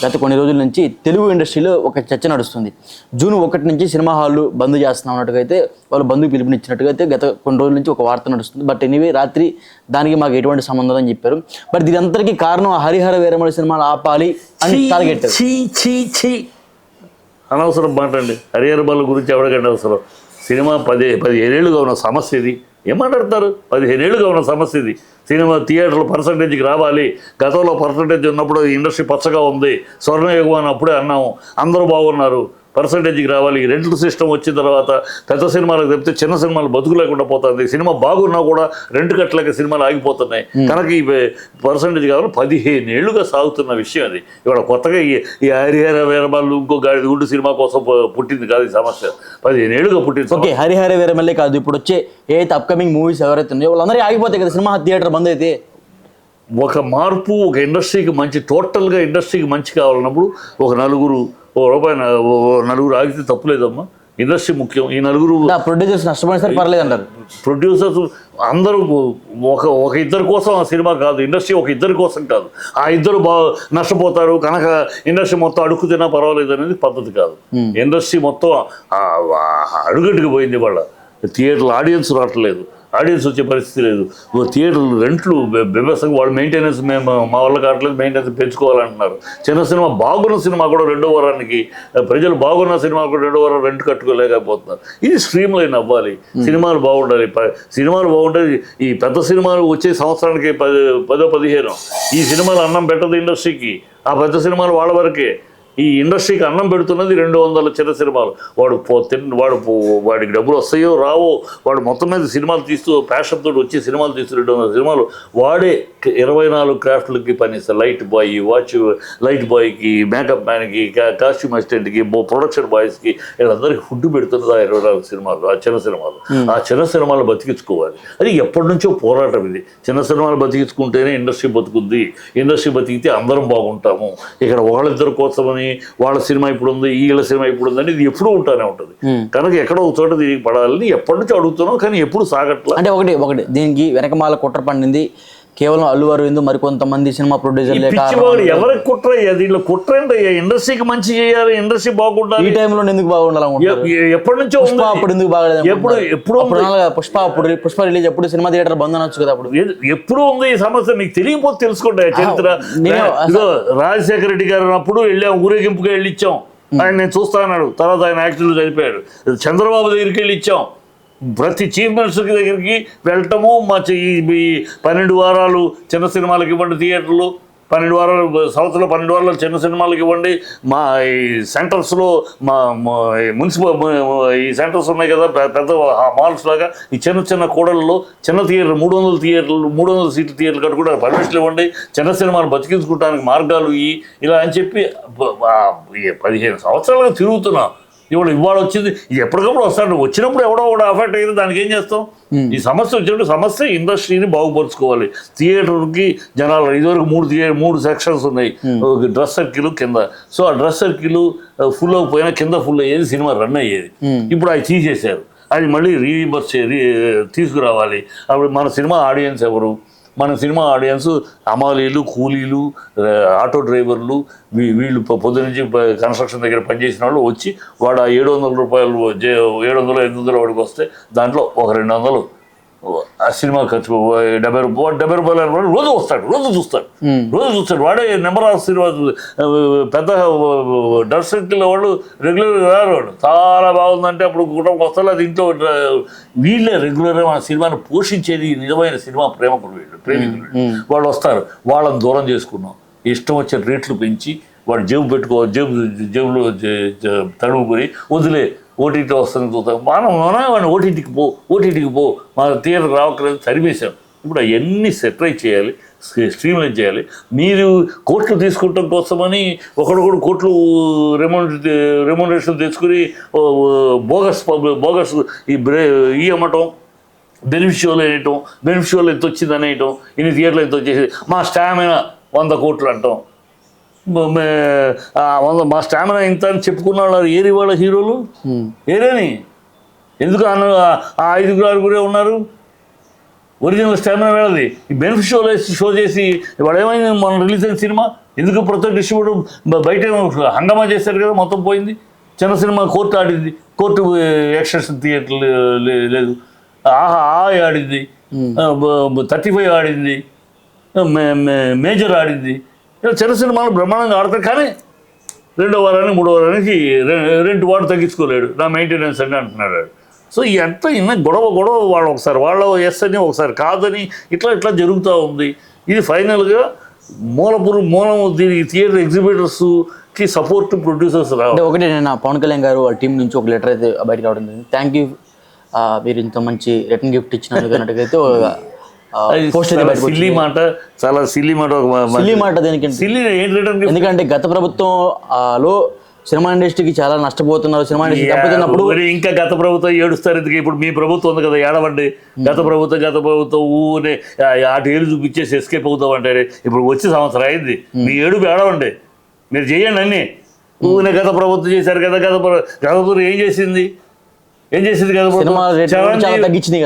గత కొన్ని రోజుల నుంచి తెలుగు ఇండస్ట్రీలో ఒక చర్చ నడుస్తుంది. జూన్ 1 నుంచి సినిమా హాళ్ళు బంద్ చేస్తున్నాం అన్నట్టుగా అయితే వాళ్ళు బంధుకు పిలుపునిచ్చినట్టుగా అయితే గత కొన్ని రోజుల నుంచి ఒక వార్త నడుస్తుంది. బట్ ఎనీవే రాత్రి దానికి మాకు ఎటువంటి సంబంధం అని చెప్పారు. బట్ దీనంతటికీ కారణం హరిహర వీరమల్లి సినిమాలు ఆపాలి అని టార్గెట్. అనవసరం మాట అండి. హరిహర బాల గురించి ఎవరికంటే అవసరం? సినిమా 15 ఏళ్ళుగా ఉన్న సమస్య ఇది. ఏం మాట్లాడతారు? 15 ఏళ్ళుగా ఉన్న సమస్య ఇది. సినిమా థియేటర్లు పర్సంటేజ్కి రావాలి. గతంలో పర్సంటేజ్ ఉన్నప్పుడు ఇండస్ట్రీ పచ్చగా ఉంది, స్వర్ణయుగం అని అప్పుడే అన్నాము, అందరూ బాగున్నారు, పర్సంటేజ్కి రావాలి. రెంటల్ సిస్టమ్ వచ్చిన తర్వాత పెద్ద సినిమాలకు చెప్తే చిన్న సినిమాలు బతుకు లేకుండా పోతుంది. సినిమా బాగున్నా కూడా రెంట్ కట్టలేక సినిమాలు ఆగిపోతున్నాయి. కనుక ఈ పర్సంటేజ్ కావాలి. 15 ఏళ్ళుగా సాగుతున్న విషయం అది. ఇవాళ కొత్తగా ఈ హరిహర వీరమల్లి ఇంకో గాడి గుడ్డు సినిమా కోసం పుట్టింది కాదు ఈ సమస్య. 15 ఏళ్ళుగా పుట్టింది. ఓకే, హరిహర వీరమల్లి కాదు, ఇప్పుడు వచ్చే ఏదైతే అప్కమింగ్ మూవీస్ ఎవరైతే ఉన్నాయో వాళ్ళందరికీ ఆగిపోతాయి కదా సినిమా థియేటర్ బంద్ అయితే. ఒక మార్పు, ఒక ఇండస్ట్రీకి మంచి, టోటల్గా ఇండస్ట్రీకి మంచి కావాలన్నప్పుడు ఒక నలుగురు నలుగురు ఆగితే తప్పులేదమ్మా. ఇండస్ట్రీ ముఖ్యం. ఈ నలుగురు ప్రొడ్యూసర్స్ నష్టపోయిన సరే పర్లేదు అంటారు. ప్రొడ్యూసర్స్ అందరూ ఒక ఇద్దరి కోసం ఆ సినిమా కాదు, ఇండస్ట్రీ ఒక ఇద్దరి కోసం కాదు. ఆ ఇద్దరు నష్టపోతారు కనుక ఇండస్ట్రీ మొత్తం అడుగు తిన్నా పర్వాలేదు అనేది పద్ధతి కాదు. ఇండస్ట్రీ మొత్తం అడుగట్టుకు పోయింది. వాళ్ళ థియేటర్లు ఆడియన్స్ రావట్లేదు, ఆడియన్స్ వచ్చే పరిస్థితి లేదు. థియేటర్లు రెంట్లు బెబసంగా వాళ్ళు మెయింటెనెన్స్ మేము మా వల్ల కావట్లేదు, మెయింటెనెన్స్ పెంచుకోవాలంటున్నారు. చిన్న సినిమా బాగున్న సినిమా కూడా 2వ వారానికి, ప్రజలు బాగున్న సినిమా కూడా 2వ వారం రెంట్ కట్టుకోలేకపోతున్నారు. ఇది స్ట్రీమ్ లైన్ అవ్వాలి. సినిమాలు బాగుండాలి. సినిమాలు బాగుంటాయి. ఈ పెద్ద సినిమాలు వచ్చే సంవత్సరానికి 10-15. ఈ సినిమాలు అన్నం పెట్టదు ఇండస్ట్రీకి. ఆ పెద్ద సినిమాలు వాళ్ళ వరకే. ఈ ఇండస్ట్రీకి అన్నం పెడుతున్నది 200 చిన్న సినిమాలు. వాడికి డబ్బులు వస్తాయో రావో, వాడు మొత్తం మీద సినిమాలు తీస్తూ ప్యాషన్ తోటి వచ్చి సినిమాలు తీస్తూ 200 సినిమాలు వాడే 24 క్రాఫ్ట్లకి పనిస్తారు. లైట్ బాయ్కి, మేకప్ మ్యాన్కి, కాస్ట్యూమ్ అసిస్టెంట్కి, ప్రొడక్షన్ బాయ్స్కి, వీళ్ళందరికీ ఫుడ్ పెడుతున్నది ఆ 24 సినిమాలు, ఆ చిన్న సినిమాలు. ఆ చిన్న సినిమాలు బతికించుకోవాలి. అది ఎప్పటి నుంచో పోరాటం ఇది. చిన్న సినిమాలు బతికించుకుంటేనే ఇండస్ట్రీ బతుకుద్ది. ఇండస్ట్రీ బతికితే అందరం బాగుంటాము. ఇక్కడ వాళ్ళిద్దరి కోసమని వాళ్ళ సినిమా ఇప్పుడు ఉంది, వీళ్ళ సినిమా ఇప్పుడు ఉందని ఇది ఎప్పుడూ ఉంటానే ఉంటుంది. కనుక ఎక్కడో ఒక చోట దీనికి పడాలని ఎప్పటి నుంచి అడుగుతున్నాం, కానీ ఎప్పుడు సాగట్లా. అంటే ఒకటి దీనికి వెనకమాల కుట్ర పండింది కేవలం అల్లు అరవింద్, మరికొంతమంది సినిమా ప్రొడ్యూసర్లు. ఎవరికి కుట్ర? దీంట్లో కుట్ర ఏంటయ్యా? ఇండస్ట్రీకి మంచి చేయాలి, ఇండస్ట్రీ బాగుండాలి. ఈ టైంలో ఎందుకు బాగుండాలి? ఎప్పటి నుంచో అప్పుడు ఎందుకు బాగలేదు? ఎప్పుడు పుష్ప రిలీజ్ ఎప్పుడు సినిమా థియేటర్ బంద్ అనొచ్చు కదా. అప్పుడు ఎప్పుడు ఉంది ఈ సమస్య? మీకు తెలియకపోతే తెలుసుకోండి చరిత్ర. రాజశేఖర రెడ్డి గారు అప్పుడు వెళ్ళాం, ఊరేగింపుగా వెళ్ళి ఇచ్చాం. ఆయన నేను చూస్తా అన్నాడు. తర్వాత ఆయన యాక్చువల్గా చనిపోయాడు. చంద్రబాబు దగ్గరికి వెళ్ళి ఇచ్చాం. ప్రతి చీఫ్ మినిస్టర్ దగ్గరికి వెళ్ళటము. మా ఈ 12 వారాలు చిన్న సినిమాలకు ఇవ్వండి థియేటర్లు, 12 వారాలు సంవత్సరంలో 12 వారాలు చిన్న సినిమాలకు ఇవ్వండి. మా ఈ సెంటర్స్లో మా మున్సిపల్ ఈ సెంటర్స్ ఉన్నాయి కదా పెద్ద మాల్స్ లాగా, ఈ చిన్న కూడల్లో చిన్న థియేటర్ 300 సీట్ల థియేటర్లు కట్టుకుంటారు, పర్మిషన్లు ఇవ్వండి. చిన్న సినిమాలు బతికించుకోవడానికి మార్గాలు ఇలా అని చెప్పి 15 సంవత్సరాలుగా తిరుగుతున్నాం. ఇవాళ వచ్చింది, ఎప్పటికప్పుడు వస్తాడు. వచ్చినప్పుడు ఎవడో కూడా అఫెక్ట్ అయ్యింది, దానికి ఏం చేస్తాం? ఈ సమస్య వచ్చినప్పుడు సమస్య ఇండస్ట్రీని బాగుపరుచుకోవాలి. థియేటర్కి జనాలు ఇదివరకు 3 సెక్షన్స్ ఉన్నాయి. డ్రెస్ సర్కిల్ కింద. సో ఆ డ్రెస్ సర్కిల్ ఫుల్ అయిపోయినా కింద ఫుల్ అయ్యేది, సినిమా రన్ అయ్యేది. ఇప్పుడు అవి తీసేశారు. అది మళ్ళీ రీఇంబర్స్ తీసుకురావాలి. అప్పుడు మన సినిమా ఆడియన్స్ ఎవరు? మన సినిమా ఆడియన్స్ అమాలీలు, కూలీలు, ఆటో డ్రైవర్లు, వీళ్ళు పొద్దు నుంచి కన్స్ట్రక్షన్ దగ్గర పనిచేసిన వాళ్ళు వచ్చి వాడు ఆ 700 రూపాయలు 700-800 వాడికి వస్తే దాంట్లో ఒక 200 ఆ సినిమా ఖర్చు 70 రూపాయలు రోజు వస్తాడు, రోజు చూస్తాడు. వాడే నెంబర్ ఆఫ్ సినిమా పెద్ద డ్రెస్ సర్కిల్ వాళ్ళు రెగ్యులర్గా రారు. వాళ్ళు చాలా బాగుందంటే అప్పుడు కుటుంబం వస్తారు. అది ఇంట్లో వీళ్ళే రెగ్యులర్గా మన సినిమాను పోషించేది నిజమైన సినిమా ప్రేమికులు వాళ్ళు వస్తారు. వాళ్ళని దూరం చేసుకున్నాం. ఇష్టం వచ్చిన రేట్లు పెంచి వాడు జేబులో తడుముకొని వదిలే ఓటీటీ వస్తుంది చూస్తాం. వాడిని ఓటీటీకి పో మన థియేటర్ రావట్లేదు, సరివేశాం. ఇప్పుడు అవన్నీ సెటరైజ్ చేయాలి, స్ట్రీమ్లైన్ చేయాలి. మీరు కోట్లు తీసుకుంటాం కోసమని ఒకడు కోట్లు రెమ్యూనరేషన్ తెచ్చుకుని బోగస్ ఈ అమ్మటం, బెనిఫిషియోలు ఎంత వచ్చింది అనేయటం, ఇన్ని థియేటర్లు ఎంత వచ్చేసి మా స్టామినా 100 కోట్లు అంటాం. మా స్టామినా ఇంత అని చెప్పుకున్న వాళ్ళు ఏరి వాళ్ళ హీరోలు ఏరేని ఎందుకు ఆ 5-6 ఉన్నారు. ఒరిజినల్ స్టామినా వెళ్ళది. ఈ బెనిఫిట్ షో చేసి వాడు ఏమైంది? మనం రిలీజ్ అయిన సినిమా ఎందుకు ప్రతి డిస్ట్రిబ్యూటర్ బయట హంగామా చేశారు కదా, మొత్తం పోయింది. చిన్న సినిమా కోర్టు ఆడింది, కోర్టు ఎక్స్టెన్షన్ థియేటర్ లేదు. ఆహా ఆడింది, 35 ఆడింది, మేజర్ ఆడింది. చిన్న సినిమాలు బ్రహ్మాండంగా ఆడతారు, కానీ 2వ వారానికి 3వ వారానికి రెంట్ వాడు తగ్గించుకోలేడు, నా మెయింటెనెన్స్ అని అంటున్నాడు. సో ఎంత ఇన్న గొడవ వాళ్ళు ఒకసారి వాళ్ళ ఎస్ అని ఒకసారి కాదని ఇట్లా జరుగుతూ ఉంది. ఇది ఫైనల్గా మూలం దీనికి థియేటర్ ఎగ్జిబిటర్స్కి సపోర్ట్ ప్రొడ్యూసర్స్ అంటే ఒకటి నేను పవన్ కళ్యాణ్ గారు వాళ్ళ టీం నుంచి ఒక లెటర్ అయితే బయటకు రావడం జరిగింది. థ్యాంక్ యూ, మీరు ఇంత మంచి రిటర్న్ గిఫ్ట్ ఇచ్చినందుకు అన్నట్టుగైతే సిల్లీ మాట, చాలా సిల్లీ మాట. సిల్లీ మాట దేనికంటే, ఎందుకంటే గత ప్రభుత్వంలో సినిమా ఇండస్ట్రీకి చాలా నష్టపోతున్నారు, సినిమా ఇండస్ట్రీ దెబ్బతిన్నప్పుడు ఇంకా గత ప్రభుత్వం ఏడుస్తారు. ఎందుకు ఇప్పుడు మీ ప్రభుత్వం ఉంది కదా, ఏడవండి. గత ప్రభుత్వం ఊనే ఏళ్ళు చూపించేసి ఎస్కేప్ అవుతాం అంటారు. ఇప్పుడు వచ్చి సంవత్సరం అయింది, మీ ఏడుపు ఏడవండి, మీరు చేయండి అన్నీ. ఊనే గత ప్రభుత్వం చేశారు కదా, గత ప్రభుత్వం ఏం చేసింది కదా,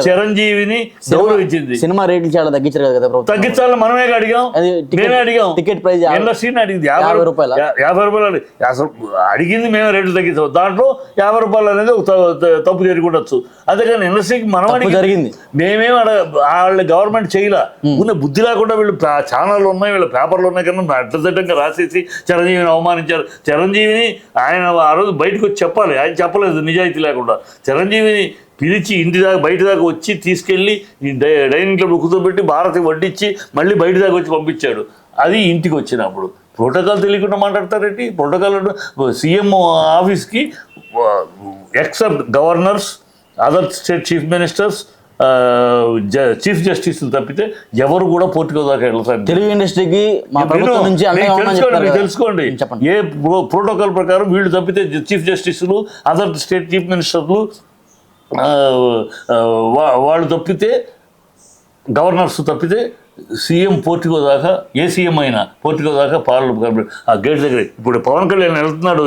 చిరంజీవిని గౌరవించింది. సినిమా రేట్లు చాలా తగ్గించారు కదా ప్రభుత్వం. తగ్గించాలని మేమే అడిగాం, టికెట్ ప్రైస్ ఇండస్ట్రీని అడిగింది 50 రూపాయలు. అసలు అడిగింది మేమే, రేట్లు తగ్గించాం. దాంట్లో 50 రూపాయలు అనేది తప్పు జరుగుండొచ్చు. అంతేకాని ఇండస్ట్రీకి మనం జరిగింది, మేమేం వాళ్ళు గవర్నమెంట్ చేయలే. ఉన్న బుద్ధి లేకుండా వీళ్ళు ఛానళ్ళు ఉన్నాయి, వీళ్ళ పేపర్లు ఉన్నాయి కన్నా అడ్డదిడ్డంగా రాసేసి చిరంజీవిని అవమానించారు. చిరంజీవిని ఆయన ఆ రోజు బయటకు వచ్చి చెప్పాలి, ఆయన చెప్పలేదు నిజాయితీ లేకుండా. చిరంజీవిని పిలిచి ఇంటి దాకా బయట దాకా వచ్చి తీసుకెళ్ళి డైనింగ్ టేబుల్ కూర్చోబెట్టి భారతి వడ్డించి మళ్ళీ బయట దాకా వచ్చి పంపించాడు. అది ఇంటికి వచ్చినప్పుడు ప్రోటోకాల్ తెలియకుండా మాట్లాడతారేంటి? ప్రోటోకాల్ సీఎం ఆఫీస్కి except governors, other state chief ministers, chief justice తప్పితే ఎవరు కూడా పోర్టుకో దాకా వెళ్తారు. తెలుగు ఇండస్ట్రీకి తెలుసుకోండి, ఏ ప్రోటోకాల్ ప్రకారం వీళ్ళు తప్పితే చీఫ్ జస్టిస్లు, అదర్ స్టేట్ చీఫ్ మినిస్టర్లు వాళ్ళు తప్పితే, గవర్నర్స్ తప్పితే సీఎం పోర్టుకో దాకా, ఏ సీఎం అయినా పోర్టుకో దాకా ఆ గేట్ దగ్గర. ఇప్పుడు పవన్ కళ్యాణ్ వెళ్తున్నాడు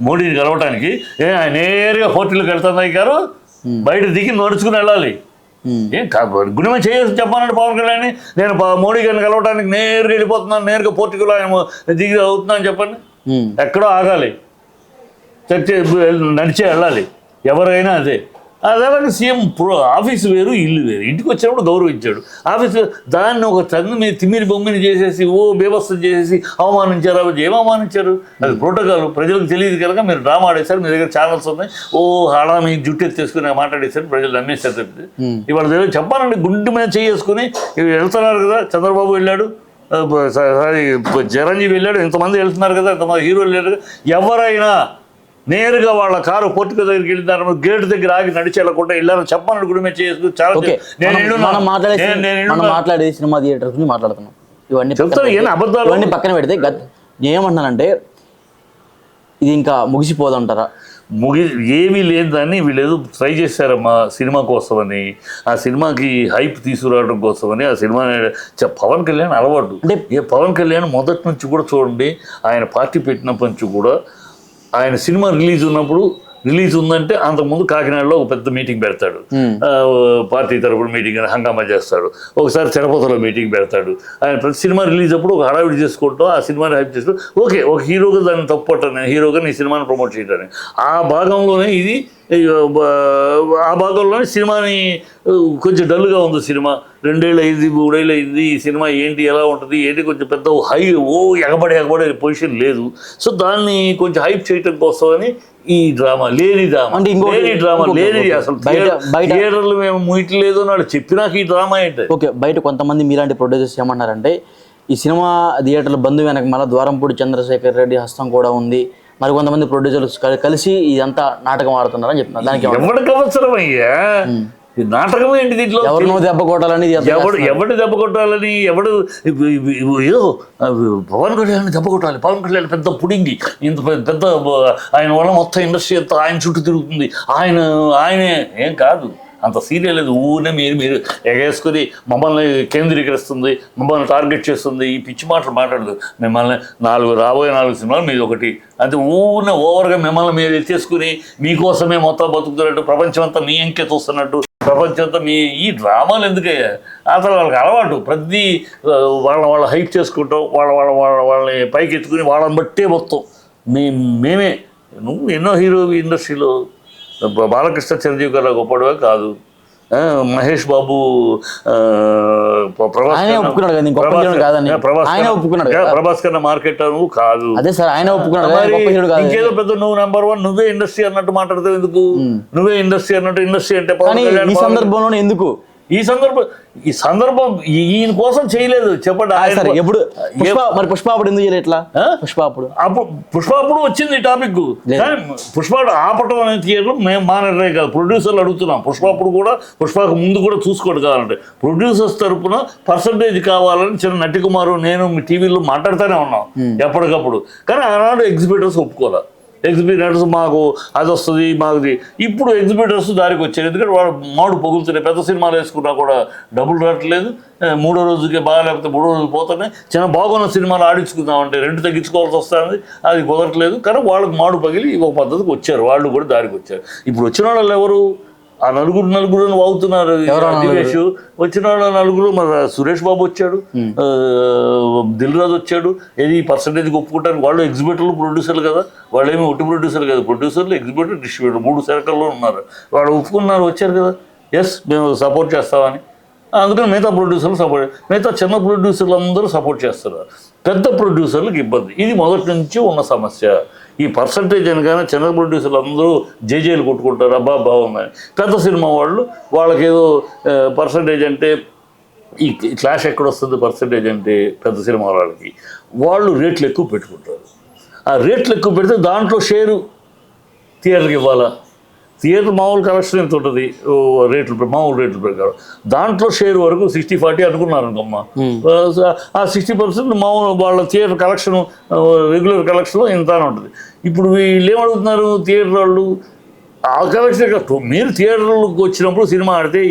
మోడీని కలవటానికి, ఆయన నేరుగా పోర్టులోకి వెళ్తున్నాయి గారు, బయట దిగి నడుచుకుని వెళ్ళాలి. ఏం గుణమే చేసి చెప్పానండి పవన్ కళ్యాణ్, నేను మోడీ గారిని కలవటానికి నేరుగా వెళ్ళిపోతున్నాను, నేరుగా పోర్టుగల్ దిగి అవుతున్నాను చెప్పండి. ఎక్కడో ఆగాలి, నడిచే వెళ్ళాలి, ఎవరైనా అదే. అలాగే సీఎం ఆఫీసు వేరు, ఇల్లు వేరు. ఇంటికి వచ్చినప్పుడు గౌరవించాడు. ఆఫీసు దాన్ని ఒక తన్ను మీద తిమ్మిరి బొమ్మిని చేసేసి బేబస్తం చేసేసి అవమానించారు. ఏం అవమానించారు? అది ప్రోటోకాల్, ప్రజలకు తెలియదు కనుక మీరు డ్రామా ఆడేశారు. మీ దగ్గర ఛానల్స్ ఉన్నాయి, హడా మీ జుట్టు ఎత్తేసుకుని మాట్లాడేశారు, ప్రజలు నమ్మేశారు తప్పితే. ఇవాళ చెప్పానండి, గుండె మీద చేసుకుని వెళ్తున్నారు కదా. చంద్రబాబు వెళ్ళాడు, చిరంజీవి వెళ్ళాడు, ఇంతమంది వెళ్తున్నారు కదా, ఇంతమంది హీరోలు వెళ్ళారు కదా. ఎవరైనా నేరుగా వాళ్ళ కారు పోర్టుగల్ దగ్గరికి వెళ్ళిన గేట్ దగ్గర ఆగి నడిచి వెళ్ళకుండా వెళ్ళారని చెప్పాలని గుడి చేసుకుని చాలా మాట్లాడే సినిమా థియేటర్ గురించి మాట్లాడుతున్నాం. ఇవన్నీ పక్కన పెడితే ఏమంటున్నానంటే, ఇది ఇంకా ముగిసిపోదంటారా? ఏమీ లేదు దాన్ని వీళ్ళు ఏదో ట్రై చేశారమ్మా సినిమా కోసమని, ఆ సినిమాకి హైప్ తీసుకురావడం కోసమని. ఆ సినిమా పవన్ కళ్యాణ్ అలవాటు. అంటే పవన్ కళ్యాణ్ మొదటి నుంచి కూడా చూడండి, ఆయన పార్టీ పెట్టినప్పటి నుంచి కూడా ఆయన సినిమా రిలీజ్ ఉందంటే అంతకుముందు కాకినాడలో ఒక పెద్ద మీటింగ్ పెడతాడు, పార్టీ తరపున మీటింగ్ అని హంగామా చేస్తాడు. ఒకసారి తిరుపతిలో మీటింగ్ పెడతాడు. ఆయన ప్రతి సినిమా రిలీజ్ అప్పుడు ఒక హడావిడి చేసుకుంటాం, ఆ సినిమాని హైప్ చేస్తూ ఓకే ఒక హీరోగా దాన్ని తప్పట్టని, హీరోగా నీ సినిమాని ప్రమోట్ చేయడానికి ఆ భాగంలోనే ఇది, ఆ భాగంలోనే సినిమాని కొంచెం డల్గా ఉంది. సినిమా 2 ఏళ్ళు అయింది, 3 ఏళ్ళు అయింది. ఈ సినిమా ఏంటి, ఎలా ఉంటుంది ఏంటి, కొంచెం పెద్ద ఎగబడే పొజిషన్ లేదు. సో దాన్ని కొంచెం హైప్ చేయటం కోసమని ఈ డ్రామా లేని అసలు థియేటర్లు మేము ముయట్లేదు అని వాళ్ళు చెప్పినాక ఈ డ్రామా ఏంటి? ఓకే, బయట కొంతమంది మీలాంటి ప్రొడ్యూసర్స్ ఏమన్నారంటే, ఈ సినిమా థియేటర్ల బంధు వెనక మళ్ళీ ద్వారంపూడి చంద్రశేఖర్ రెడ్డి హస్తం కూడా ఉంది, మరి కొంతమంది ప్రొడ్యూసర్స్ కలిసి ఇదంతా నాటకం ఆడుతున్నారని చెప్తున్నారు. దానికి ఎవరికి అవసరం అయ్యా నాటకం ఏంటి? దీంట్లో ఎవరినో దెబ్బ కొట్టాలని, ఎవడు దెబ్బ కొట్టాలని, ఎవడు ఏదో పవన్ కళ్యాణ్ దెబ్బ కొట్టాలి, పవన్ కళ్యాణ్ పెద్ద పుడింగి, ఇంత పెద్ద ఆయన వల్ల మొత్తం ఇండస్ట్రీ అంతా ఆయన చుట్టూ తిరుగుతుంది, ఆయనే ఏం కాదు, అంత సీరియల్ లేదు. ఊనే మీరు ఎగేసుకుని మమ్మల్ని కేంద్రీకరిస్తుంది, మమ్మల్ని టార్గెట్ చేస్తుంది, ఈ పిచ్చి మాటలు మాట్లాడదు. మిమ్మల్ని రాబోయే 4 సినిమాలు మీది ఒకటి అంతే. ఊనే ఓవర్గా మిమ్మల్ని మీరు ఎత్తేసుకుని మీకోసమే మొత్తం బతుకుతున్నట్టు, ప్రపంచం అంతా మీ ఎంకే చూస్తున్నట్టు ప్రపంచంతో ఈ డ్రామాలు ఎందుకయ్యా? అసలు వాళ్ళకి అలవాటు ప్రతి వాళ్ళ హైప్ చేసుకుంటాం, వాళ్ళని పైకి ఎత్తుకుని వాళ్ళని బట్టే మొత్తం మేమే. నువ్వు ఎన్నో హీరో ఇండస్ట్రీలో బాలకృష్ణ చిరంజీవి గారు గొప్పడువే కాదు, మహేష్ బాబు ప్రభాస్ కన్నా మార్కెట్ నువ్వు కాదు. ఇంకేదో పెద్ద నువ్వు నెంబర్ 1 నువ్వే ఇండస్ట్రీ అన్నట్టు మాట్లాడతావు ఎందుకు? నువ్వే ఇండస్ట్రీ అన్నట్టు, ఇండస్ట్రీ అంటే ఈ సందర్భంలో ఎందుకు ఈ సందర్భం ఈయన కోసం చేయలేదు చెప్పండి. మరి పుష్ప అప్పుడు ఎందుకు చేయలేదు? ఇట్లా పుష్ప అప్పుడు వచ్చింది ఈ టాపిక్, కానీ పుష్ప ఆపటం అనే థియేటర్ మేము మానేరే కాదు, ప్రొడ్యూసర్లు అడుగుతున్నాం. పుష్ప అప్పుడు కూడా పుష్పకు ముందు కూడా చూసుకోండి కావాలంటే ప్రొడ్యూసర్స్ తరఫున పర్సంటేజ్ కావాలని చిన్న నటి కుమారు నేను మీ టీవీలో మాట్లాడుతూనే ఉన్నాం ఎప్పటికప్పుడు. కానీ ఆనాడు ఎగ్జిబిటర్స్ ఒప్పుకోలే. ఎగ్జిబిటర్స్ మాకు అది వస్తుంది మాకు. ఇప్పుడు ఎగ్జిబిటర్స్ దారికి వచ్చారు, ఎందుకంటే వాడు మాడు పొగులుతున్నాయి. పెద్ద సినిమాలు వేసుకున్నా కూడా డబ్బులు రావట్లేదు, 3వ రోజుకే బాగా లేకపోతే 3వ రోజు పోతున్నాయి. చిన్న బాగున్న సినిమాలు ఆడించుకుందామంటే రెంట్ తగ్గించుకోవాల్సి వస్తుంది, అది కుదరట్లేదు. కానీ వాళ్ళకి మాడు పగిలి ఒక పద్ధతికి వచ్చారు, వాళ్ళు కూడా దారికి వచ్చారు. ఇప్పుడు వచ్చిన వాళ్ళు ఎవరు? ఆ నలుగురు వాగుతున్నారు. దివేష్ వచ్చిన వాళ్ళ నలుగురు, మరి సురేష్ బాబు వచ్చాడు, దిల్ రాజు వచ్చాడు. ఏది పర్సంటేజ్ ఒప్పుకుంటారు. వాళ్ళు ఎగ్జిబిటర్లు ప్రొడ్యూసర్లు కదా, వాళ్ళు ఏమి ఒట్టి ప్రొడ్యూసర్లు కదా, ప్రొడ్యూసర్లు ఎగ్జిబిటర్ డిస్ట్రిబ్యూటర్ 3 శాఖల్లో ఉన్నారు. వాళ్ళు ఒప్పుకున్నారు, వచ్చారు కదా, ఎస్ మేము సపోర్ట్ చేస్తామని. అందుకని మిగతా ప్రొడ్యూసర్లు మిగతా చిన్న ప్రొడ్యూసర్లు అందరూ సపోర్ట్ చేస్తున్నారు. పెద్ద ప్రొడ్యూసర్లకు ఇబ్బంది. ఇది మొదటి నుంచి ఉన్న సమస్య. ఈ పర్సంటేజ్ అనగానే చిన్న ప్రొడ్యూసర్లు అందరూ జేజేలు కొట్టుకుంటారు, అబ్బా బాగుందని. పెద్ద సినిమా వాళ్ళు వాళ్ళకేదో పర్సంటేజ్ అంటే ఈ క్లాష్ ఎక్కడొస్తుంది? పర్సంటేజ్ అంటే పెద్ద సినిమా వాళ్ళకి వాళ్ళు రేట్లు ఎక్కువ పెట్టుకుంటారు. ఆ రేట్లు ఎక్కువ పెడితే దాంట్లో షేరు థియేటర్కి ఇవ్వాలా? థియేటర్ మామూలు కలెక్షన్ ఎంత ఉంటుంది రేట్లు, మామూలు రేట్లు ప్రకారం దాంట్లో షేర్ వరకు 60-40 అనుకున్నారు అనుకమ్మా. ఆ 60% మామూలు వాళ్ళ థియేటర్ కలెక్షన్ రెగ్యులర్ కలెక్షన్లో ఇంత అని ఉంటుంది. ఇప్పుడు వీళ్ళు ఏమడుగుతున్నారు థియేటర్ వాళ్ళు? ఆ కలెక్షన్ మీరు థియేటర్లకు వచ్చినప్పుడు సినిమా ఆడితే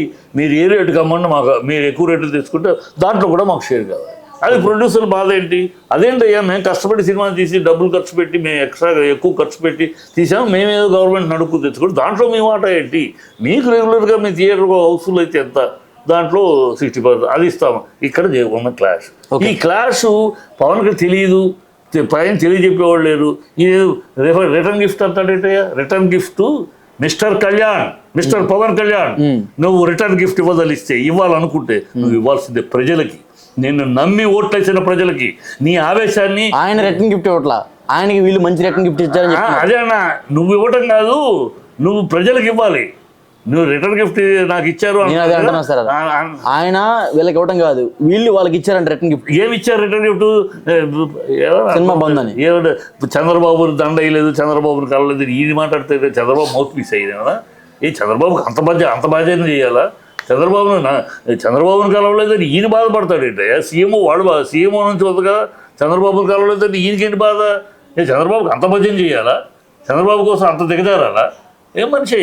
మీరు ఏ రేటు కమ్మండి, మాకు మీరు ఎక్కువ రేట్లు తెచ్చుకుంటే దాంట్లో కూడా మాకు షేర్ కావాలి. అది ప్రొడ్యూసర్ బాధ ఏంటి? అదేంటయ్యా, మేము కష్టపడి సినిమా తీసి డబ్బులు ఖర్చు పెట్టి మేము ఎక్స్ట్రాగా ఎక్కువ ఖర్చు పెట్టి తీసాము, మేమేదో గవర్నమెంట్ నడుపు తెచ్చుకుంటే దాంట్లో మీ మాట ఏంటి? మీకు రెగ్యులర్గా మీ థియేటర్ హౌస్ఫుల్ అయితే ఎంత, దాంట్లో 60% అది ఇస్తాము. ఇక్కడ ఉన్న క్లాష్. ఈ క్లాష్ పవన్కి తెలియదు, పైన తెలియజెప్పేవాళ్ళు లేరు. ఇది రిటర్న్ గిఫ్ట్ అంటాడేటయ్యా, return gift mister Kalyan, mister Pawan Kalyan, నువ్వు రిటర్న్ గిఫ్ట్ ఇవ్వాలనుకుంటే నువ్వు ఇవ్వాల్సిందే ప్రజలకి, నిన్ను నమ్మి ఓట్లేసిన ప్రజలకి. నీ ఆవేశాన్ని ఆయన రిటర్న్ గిఫ్ట్ ఇవ్వట్లా, ఆయనకి వీళ్ళు మంచి రిటర్న్ గిఫ్ట్ ఇచ్చారని. అదే అన్న, నువ్వు ఇవ్వటం కాదు, నువ్వు ప్రజలకు ఇవ్వాలి. నువ్వు రిటర్న్ గిఫ్ట్ నాకు ఇచ్చారు సార్, ఆయన వీళ్ళకి ఇవ్వడం కాదు, వీళ్ళు వాళ్ళకి ఇచ్చారంట రిటర్న్ గిఫ్ట్. ఏమి ఇచ్చారు రిటర్న్ గిఫ్ట్? సినిమా బంద్ అని. చంద్రబాబు దండ వేయలేదు, చంద్రబాబుని కలలేదు, ఇది మాట్లాడితే చంద్రబాబు మౌత్ పీస్ అయ్యింది కదా. ఈ చంద్రబాబుకి అంత బాధ్యత చేయాలా? చంద్రబాబుని కలవలేదని ఈయన బాధపడతాడు ఏంటయ్యా? సీఎంఓ నుంచి వద్దు కదా, చంద్రబాబుని కలవలేదంటే ఈయనకేంటి బాధ? చంద్రబాబుకి అంత భజన చేయాలా? చంద్రబాబు కోసం అంత దిగజారాలా? ఏం మనిషి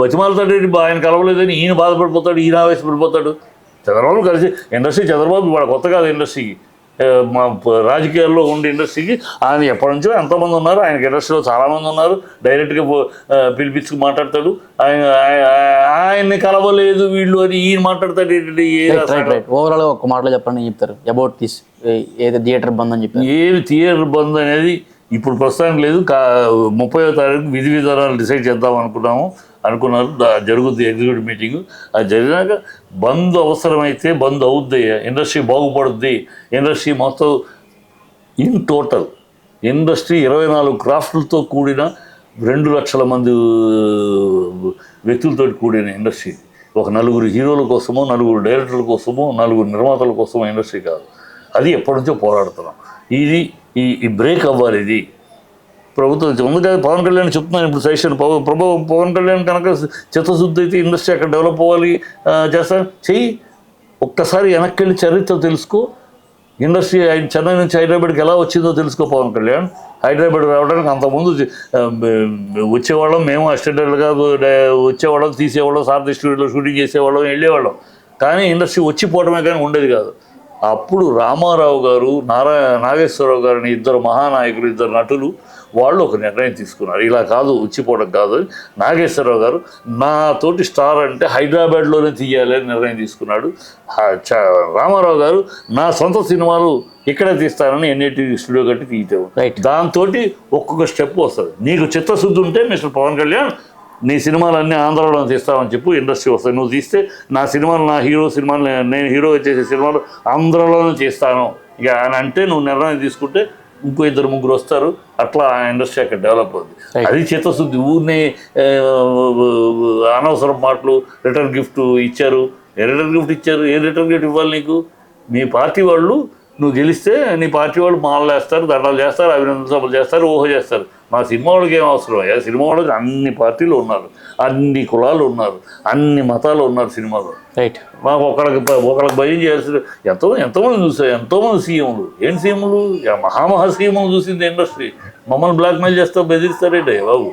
బతిమాలతాడు, ఆయన కలవలేదని ఈయన బాధపడిపోతాడు, ఈయన ఆవేశపడిపోతాడు. చంద్రబాబు కలిసి ఇండస్ట్రీ, చంద్రబాబు ఇవాళ కొత్త కాదు ఇండస్ట్రీకి, మా రాజకీయాల్లో ఉండే ఇండస్ట్రీకి ఆయన ఎప్పటి నుంచో ఎంతోమంది ఉన్నారు, ఆయనకి ఇండస్ట్రీలో చాలామంది ఉన్నారు. డైరెక్ట్గా పిలిపించుకు మాట్లాడతాడు. ఆయన్ని కలవలేదు వీళ్ళు అని ఈయన మాట్లాడతాడు. ఓవరాల్ ఒక మాటలో చెప్పండి చెప్తారు అబౌట్ దిస్, ఏదో థియేటర్ బంద్ అని చెప్పి. ఏది థియేటర్ బంద్ అనేది ఇప్పుడు ప్రస్తుతానికి లేదు. 30వ తారీఖు విధి విధానాలు డిసైడ్ చేద్దాం అనుకున్నారు. జరుగుద్ది ఎగ్జిక్యూటివ్ మీటింగ్. అది జరిగినాక బంద్ అవసరమైతే బంద్ అవుద్ది, ఇండస్ట్రీ బాగుపడుద్ది. ఇండస్ట్రీ మొత్తం ఇన్ టోటల్ ఇండస్ట్రీ 24 క్రాఫ్ట్లతో కూడిన 2 లక్షల మంది వ్యక్తులతో కూడిన ఇండస్ట్రీ. ఒక 4 హీరోల కోసమో, 4 డైరెక్టర్ల కోసమో, 4 నిర్మాతల కోసమో ఇండస్ట్రీ కాదు. అది ఎప్పటి నుంచో పోరాడుతున్నాం. ఇది ఈ బ్రేక్ అవ్వాలి. ఇది ప్రభుత్వం ఉంది కదా. పవన్ కళ్యాణ్ చెప్తున్నాను ఇప్పుడు సజెషన్, పవన్ కళ్యాణ్ కనుక చిత్తశుద్ధి అయితే ఇండస్ట్రీ అక్కడ డెవలప్ అవ్వాలి చేస్తాను చెయ్యి. ఒక్కసారి వెనక్కి వెళ్ళి చరిత్ర తెలుసుకో. ఇండస్ట్రీ చెన్నై నుంచి హైదరాబాద్కి ఎలా వచ్చిందో తెలుసుకో. పవన్ కళ్యాణ్ హైదరాబాద్ రావడానికి అంతకుముందు వచ్చేవాళ్ళం, మేము అసిస్టెంట్గా వచ్చేవాళ్ళం, తీసేవాళ్ళం, సారథి స్టూడియోలో షూటింగ్ చేసేవాళ్ళం, వెళ్ళేవాళ్ళం. కానీ ఇండస్ట్రీ వచ్చిపోవడమే కానీ ఉండేది కాదు. అప్పుడు రామారావు గారు, నాగేశ్వరరావు గారిని, 2 మహానాయకులు, 2 నటులు వాళ్ళు ఒక నిర్ణయం తీసుకున్నారు, ఇలా కాదు వచ్చిపోవడం కాదు అని. నాగేశ్వరరావు గారు నాతోటి స్టార్ అంటే హైదరాబాద్లోనే తీయాలి అని నిర్ణయం తీసుకున్నాడు. రామారావు గారు నా సొంత సినిమాలు ఇక్కడే తీస్తానని ఎన్ఐటీవీ స్టూడియో కట్టి తీయటం. Right. దాంతో ఒక్కొక్క స్టెప్ వస్తుంది. నీకు చిత్తశుద్ధి ఉంటే మిస్టర్ పవన్ కళ్యాణ్ నీ సినిమాలన్నీ ఆంధ్రాలో తీస్తామని చెప్పు, ఇండస్ట్రీ వస్తాయి. నువ్వు తీస్తే నా సినిమాలు, నా హీరో సినిమాలు, నేను హీరోగా చేసే సినిమాలు ఆంధ్రాలోనే చేస్తాను ఇక అని అంటే నువ్వు నిర్ణయం తీసుకుంటే ఇంకో 2-3 వస్తారు. అట్లా ఆ ఇండస్ట్రీ అక్కడ డెవలప్ అవుతుంది. అది చిత్తశుద్ధి. ఊరిని అనవసరం మాటలు, రిటర్న్ గిఫ్ట్ ఇచ్చారు. ఏ రిటర్న్ గిఫ్ట్ ఇచ్చారు? ఏ రిటర్న్ గిఫ్ట్ ఇవ్వాలి నీకు? మీ పార్టీ వాళ్ళు నువ్వు గెలిస్తే నీ పార్టీ వాళ్ళు మాలలు వేస్తారు, దండాలు చేస్తారు, అభినందన సభలు చేస్తారు, ఊహ చేస్తారు. మా సినిమా వాళ్ళకి ఏం అవసరం అయ్యా? సినిమా వాళ్ళకి అన్ని పార్టీలు ఉన్నారు, అన్ని కులాలు ఉన్నారు, అన్ని మతాలు ఉన్నారు సినిమాలో. రైట్. మాకు ఒకళ్ళకి భయం చేయాల్సిన ఎంతోమంది చూసారు, ఎంతోమంది సీఎంలు. ఏంటి సీఎంలు? మహామహా సీఎంలు చూసింది ఇండస్ట్రీ. మమ్మల్ని బ్లాక్మెయిల్ చేస్తా బెదిరిస్తారేంటి బాబు?